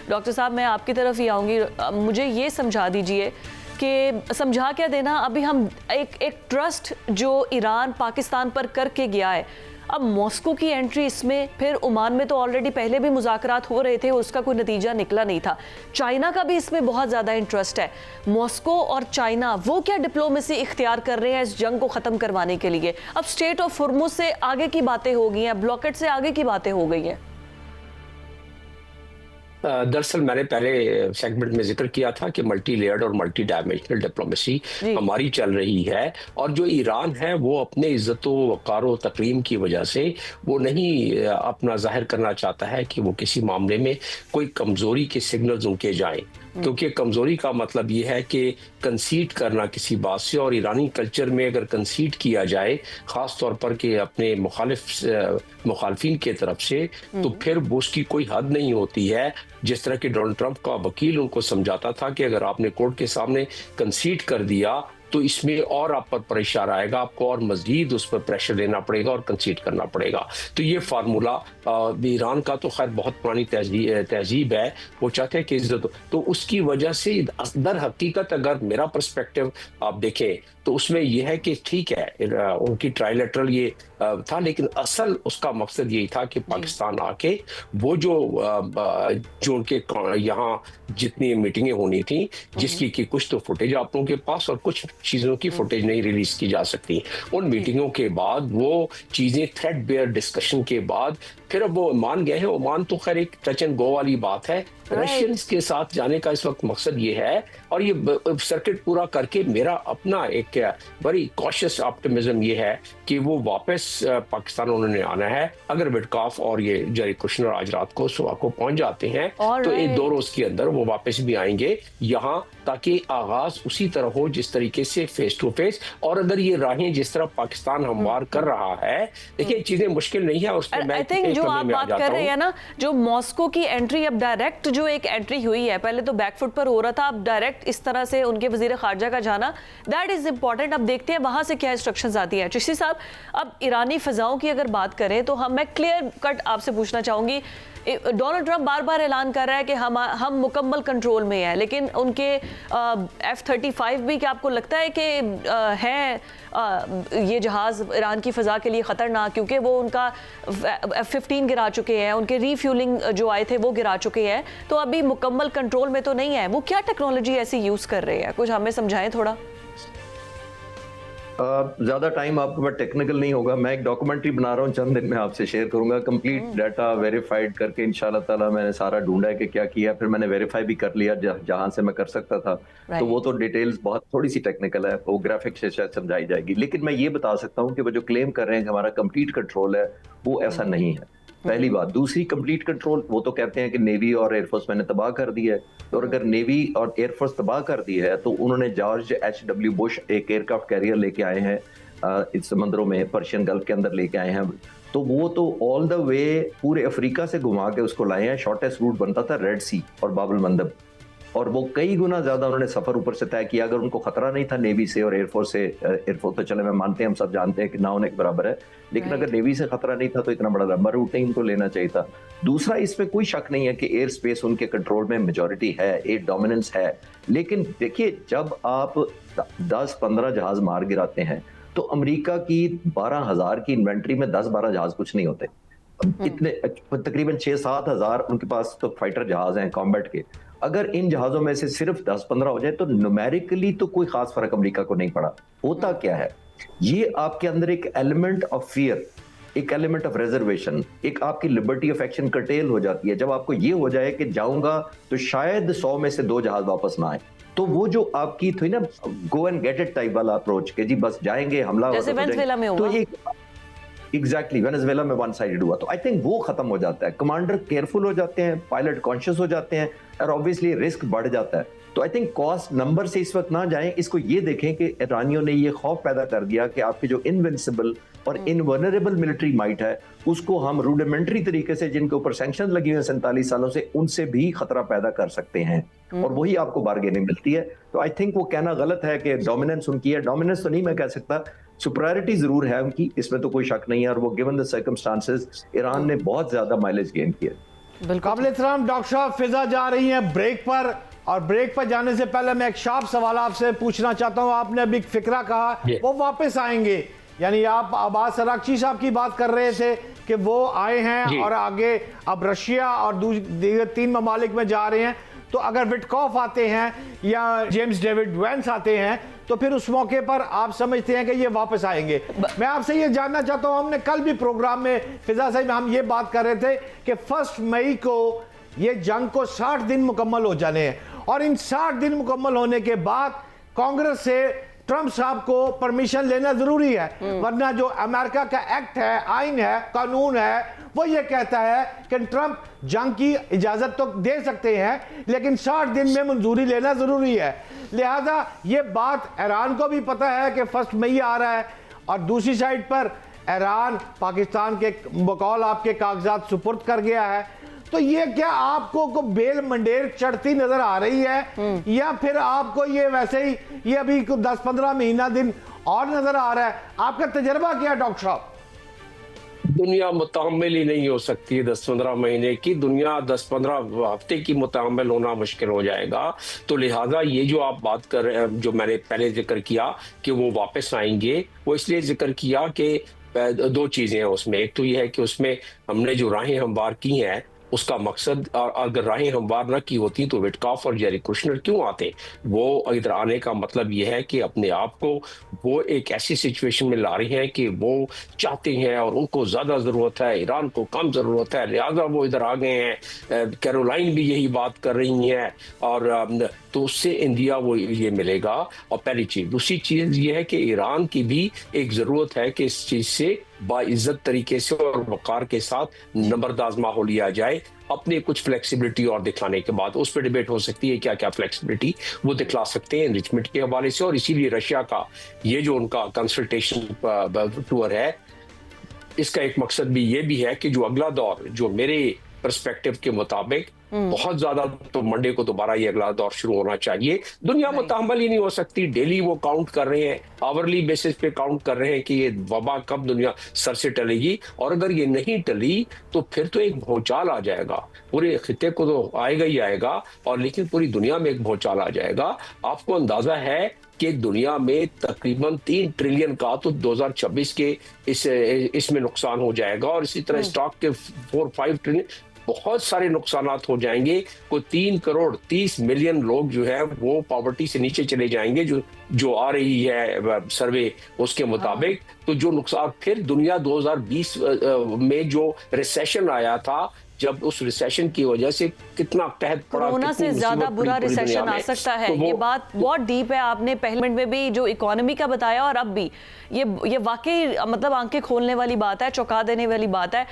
Doctor साहब मैं आपकी तरफ ही आऊँगी, मुझे ये समझा दीजिए कि समझा क्या देना, अभी हम एक ट्रस्ट जो ईरान पाकिस्तान पर करके गया है, अब मॉस्को की एंट्री इसमें, फिर ओमान में तो ऑलरेडी पहले भी मुज़ाकरात हो रहे थे, उसका कोई नतीजा निकला नहीं था। चाइना का भी इसमें बहुत ज़्यादा इंटरेस्ट है। मॉस्को और चाइना वो क्या डिप्लोमेसी इख्तियार कर रहे हैं इस जंग को ख़त्म करवाने के लिए? अब स्टेट ऑफ हुर्मुज़ से आगे की बातें हो गई हैं, ब्लॉकेट से आगे की बातें हो गई हैं। दरअसल मैंने पहले सेगमेंट में जिक्र किया था कि मल्टी लेयर्ड और मल्टी डायमेंशनल डिप्लोमेसी हमारी चल रही है, और जो ईरान है वो अपने इज्जत वक़ार व तकरीम की वजह से वो नहीं अपना जाहिर करना चाहता है कि वो किसी मामले में कोई कमज़ोरी के सिग्नल्स उनके जाएं, क्योंकि कमज़ोरी का मतलब ये है कि कंसीड करना किसी बात से, और ईरानी कल्चर में अगर कंसीड किया जाए ख़ास तौर पर कि अपने मुखालफिन के तरफ से, तो फिर वो उसकी कोई हद नहीं होती है। जिस तरह कि डोनाल्ड ट्रंप का वकील उनको समझाता था कि अगर आपने कोर्ट के सामने कंसीड कर दिया तो इसमें और आप पर प्रेशर आएगा, आपको और मजीद उस पर प्रेशर देना पड़ेगा और कंसीड करना पड़ेगा। तो ये फार्मूला ईरान का तो खैर बहुत पुरानी तहजीब है, वो चाहते हैं कि इज्जत, तो उसकी वजह से दर हकीकत अगर मेरा पर्सपेक्टिव आप देखें तो उसमें यह है कि ठीक है उनकी ट्राइलेटरल ये था, लेकिन असल उसका मकसद यही था कि पाकिस्तान आके वो जो उनके यहाँ जितनी मीटिंगें होनी थी, जिसकी कि कुछ तो फुटेज आप लोगों के पास और कुछ चीज़ों की फुटेज नहीं रिलीज की जा सकती, उन मीटिंगों के बाद वो चीज़ें थ्रेड बेयर डिस्कशन के बाद फिर अब वो मान गए हैं। ओमान तो खैर एक टच एंड गो वाली बात है, रशियंस के साथ जाने का इस वक्त मकसद ये है, और ये सर्किट पूरा करके मेरा अपना एक बड़ी कॉशियस ऑप्टिमिज्म ये है कि वो वापस पाकिस्तान उन्होंने आना है। अगर विटकॉफ और ये जेरी कुशनर आज रात को सुबह को पहुंच जाते हैं तो एक 2 रोज के अंदर वो वापस भी आएंगे यहाँ, ताकि आगाज उसी तरह हो जिस तरीके से फेस टू फेस। और अगर ये राहें जिस तरह पाकिस्तान हमवार कर रहा है, देखिए चीजें मुश्किल नहीं है। उस पर आई थिंक जो आप बात कर रहे हैं ना, जो मॉस्को की एंट्री अब डायरेक्ट जो एक एंट्री हुई है, पहले तो बैकफुट पर हो रहा था, अब डायरेक्ट इस तरह से उनके वजीर खारजा का जाना, दैट इज इंपॉर्टेंट। अब देखते हैं वहां से क्या इंस्ट्रक्शंस आती है। चिश्ती साहब, अब ईरानी फिजाओं की अगर बात करें तो मैं क्लियर कट आपसे पूछना चाहूंगी, डोनाल्ड ट्रंप बार बार ऐलान कर रहा है कि हम मुकम्मल कंट्रोल में हैं, लेकिन उनके F-35 भी, क्या आपको लगता है कि हैं ये जहाज़ ईरान की फ़ज़ा के लिए ख़तरनाक, क्योंकि वो उनका F-15 गिरा चुके हैं, उनके रीफ्यूलिंग जो आए थे वो गिरा चुके हैं, तो अभी मुकम्मल कंट्रोल में तो नहीं है। वो क्या टेक्नोलॉजी ऐसी यूज़ कर रहे हैं, कुछ हमें समझाएं थोड़ा। ज़्यादा टाइम आपके पास टेक्निकल नहीं होगा, मैं एक डॉक्यूमेंट्री बना रहा हूँ, चंद दिन में आपसे शेयर करूंगा, कंप्लीट डाटा वेरीफाइड करके इंशाल्लाह ताला। मैंने सारा ढूंढा है कि क्या किया, फिर मैंने वेरीफाई भी कर लिया जहां से मैं कर सकता था। तो वो तो डिटेल्स बहुत थोड़ी सी टेक्निकल है, वो ग्राफिक से शायद समझाई जाएगी, लेकिन मैं ये बता सकता हूँ कि वो जो क्लेम कर रहे हैं कि हमारा कंप्लीट कंट्रोल है, वो ऐसा नहीं है, पहली बात। दूसरी, कंप्लीट कंट्रोल वो तो कहते हैं कि नेवी और एयरफोर्स मैंने तबाह कर दी है, और अगर नेवी और एयरफोर्स तबाह कर दी है तो उन्होंने जॉर्ज H.W. बुश एक एयरक्राफ्ट कैरियर लेके आए हैं इस समंदरों में, पर्शियन गल्फ के अंदर लेके आए हैं, तो वो तो ऑल द वे पूरे अफ्रीका से घुमा के उसको लाए हैं। शॉर्टेस्ट रूट बनता था रेड सी और बाबुल मंदब, और वो कई गुना ज्यादा उन्होंने सफर ऊपर से तय किया। अगर उनको खतरा नहीं था नेवी से और एयरफोर्स से, एयरफोर्स तो चले मैं मानते हैं, हम सब जानते हैं कि ना होने के बराबर है, लेकिन अगर नेवी से खतरा नहीं था तो इतना बड़ा लंबा रूट नहीं उनको लेना चाहिए था। दूसरा, इसमें कोई शक नहीं है कि एयर स्पेस उनके कंट्रोल में मेजोरिटी है, एयर डोमिनेंस है, लेकिन देखिए जब आप 10-15 जहाज मार गिराते हैं तो अमेरिका की 12,000 की इन्वेंट्री में 10-12 जहाज कुछ नहीं होते। इतने तकरीबन 6-7 हजार उनके पास तो फाइटर जहाज हैं कॉम्बैट के। अगर इन जहाजों में से सिर्फ 10-15 हो जाए तो न्यूमेरिकली तो कोई खास फर्क अमेरिका को नहीं पड़ा। होता क्या है, ये आपके अंदर एक एलिमेंट ऑफ फियर, एक एलिमेंट ऑफ रिजर्वेशन, एक आपकी लिबर्टी ऑफ एक्शन कर्टेल हो जाती है। जब आपको ये हो जाए कि जाऊंगा तो शायद 100 में से 2 जहाज वापस ना आए, तो वो जो आपकी थी ना go and get it type वाला अप्रोच कि जी बस जाएंगे, हमला जैसे वेनेजुएला में हुआ, तो एग्जैक्टली वेनेजुएला में वन साइडेड हुआ, तो आई थिंक वो खत्म हो जाता है। कमांडर केयरफुल हो जाते हैं, पायलट कॉन्शियस हो जाते हैं, और ऑब्वियसली रिस्क बढ़ जाता है। तो आई थिंक कॉस्ट नंबर से इस वक्त ना जाएं, इसको ये देखें कि ईरानियों ने ये खौफ पैदा कर दिया कि आपकी जो इनविंसिबल और इनवर्नरेबल मिलिट्री माइट है उसको हम रूडिमेंट्री तरीके से, जिनके ऊपर सैंक्शन लगी हुए हैं 47 सालों से, उनसे भी खतरा पैदा कर सकते हैं, और वही आपको बार्गेनिंग मिलती है। तो आई थिंक वो कहना गलत है कि डोमिनेंस उनकी है, डोमिनेंस तो नहीं मैं कह सकता, सुपरियरिटी जरूर है उनकी, इसमें तो कोई शक नहीं है, और वो गिवन द सर्कमस्टांसेस ईरान ने बहुत ज्यादा माइलेज गेन किया। काबिल एहतराम डॉक्टर साहब, फिजा जा रही हैं ब्रेक पर, और ब्रेक पर जाने से पहले मैं एक शार्प सवाल आपसे पूछना चाहता हूं। आपने अभी फिक्रा कहा वो वापस आएंगे, यानी आप अब्बास अरागची साहब की बात कर रहे थे कि वो आए हैं और आगे अब रशिया और दीगर 3 ममालिक में जा रहे हैं। तो अगर विटकॉफ आते हैं या जेम्स डेविड वैंस आते हैं तो फिर उस मौके पर आप समझते हैं कि ये वापस आएंगे। मैं आपसे ये जानना चाहता हूं, हमने कल भी प्रोग्राम में फिजा साहब हम ये बात कर रहे थे कि 1 मई को ये जंग को 60 दिन मुकम्मल हो जाने हैं, और इन 60 दिन मुकम्मल होने के बाद कांग्रेस से ट्रंप साहब को परमिशन लेना जरूरी है, वरना जो अमेरिका का एक्ट है, आइन है, कानून है, वो ये कहता है कि ट्रंप जंग की इजाजत तो दे सकते हैं लेकिन 60 दिन में मंजूरी लेना जरूरी है। लिहाजा ये बात ईरान को भी पता है कि 1 मई आ रहा है, और दूसरी साइड पर ईरान पाकिस्तान के बकौल आपके कागजात सुपुर्द कर गया है। तो ये क्या आपको को बेल मंडेर चढ़ती नजर आ रही है, या फिर आपको ये वैसे ही ये अभी 10-15 महीना दिन और नजर आ रहा है? आपका तजर्बा क्या डॉक्टर साहब? दुनिया मुतहम्मिल ही नहीं हो सकती 10-15 महीने की, दुनिया 10-15 हफ्ते की मुतहम्मिल होना मुश्किल हो जाएगा। तो लिहाजा ये जो आप बात कर रहे हैं, जो मैंने पहले जिक्र किया कि वो वापस आएंगे, वो इसलिए जिक्र किया कि 2 चीजें हैं उसमें। एक तो ये है कि उसमें हमने जो राहें हमवार की हैं उसका मकसद, और अगर राहें हमवार न की होती तो विटकॉफ और जेरी कुशनर क्यों आते? वो इधर आने का मतलब ये है कि अपने आप को वो एक ऐसी सिचुएशन में ला रही हैं कि वो चाहते हैं और उनको ज्यादा जरूरत है, ईरान को कम जरूरत है, लिहाजा वो इधर आ गए हैं। कैरोलाइन भी यही बात कर रही हैं, और तो उससे इंडिया वो ये मिलेगा। और पहली चीज, दूसरी चीज ये है कि ईरान की भी एक जरूरत है कि इस चीज से बाइज्जत तरीके से और वकार के साथ नंबरदाज माहौल लिया जाए, अपने कुछ फ्लेक्सिबिलिटी और दिखाने के बाद। उस पर डिबेट हो सकती है क्या क्या फ्लेक्सिबिलिटी वो दिखला सकते हैं एनरिचमेंट के हवाले से। और इसीलिए रशिया का ये जो उनका कंसल्टेशन टूर है, इसका एक मकसद भी ये भी है कि जो अगला दौर, जो मेरे पर्सपेक्टिव के मुताबिक बहुत ज्यादा, तो मंडे को दोबारा ये अगला दौर शुरू होना चाहिए। दुनिया मुतहम्मिल ही नहीं हो सकती। डेली वो काउंट कर रहे हैं, आवरली बेसिस पे काउंट कर रहे हैं कि ये वबा कब दुनिया सर से टलेगी, और अगर ये नहीं टली तो फिर तो एक भूचाल आ जाएगा। पूरे खिते को तो आएगा ही आएगा, और लेकिन पूरी दुनिया में एक भूचाल आ जाएगा। आपको अंदाजा है कि दुनिया में तकरीबन 3 ट्रिलियन का तो 2026 के इसमें नुकसान हो जाएगा, और इसी तरह स्टॉक के 4-5 ट्रिलियन, बहुत सारे नुकसानात हो जाएंगे। कोई 3 करोड़ 30 मिलियन लोग जो है वो पॉवर्टी से नीचे चले जाएंगे, जो आ रही है सर्वे उसके मुताबिक। तो जो नुकसान फिर दुनिया 2020 में जो रिसेशन आया था, जब उस रिसेशन की वजह से कितना कहत पड़ा, कोरोना से ज्यादा बुरा रिसेशन आ सकता है। ये बात बहुत डीप है। आपने पहले मिनट में भी जो इकोनॉमी का बताया और अब भी ये वाकई मतलब आंखें खोलने वाली बात है, चौंका देने वाली बात है।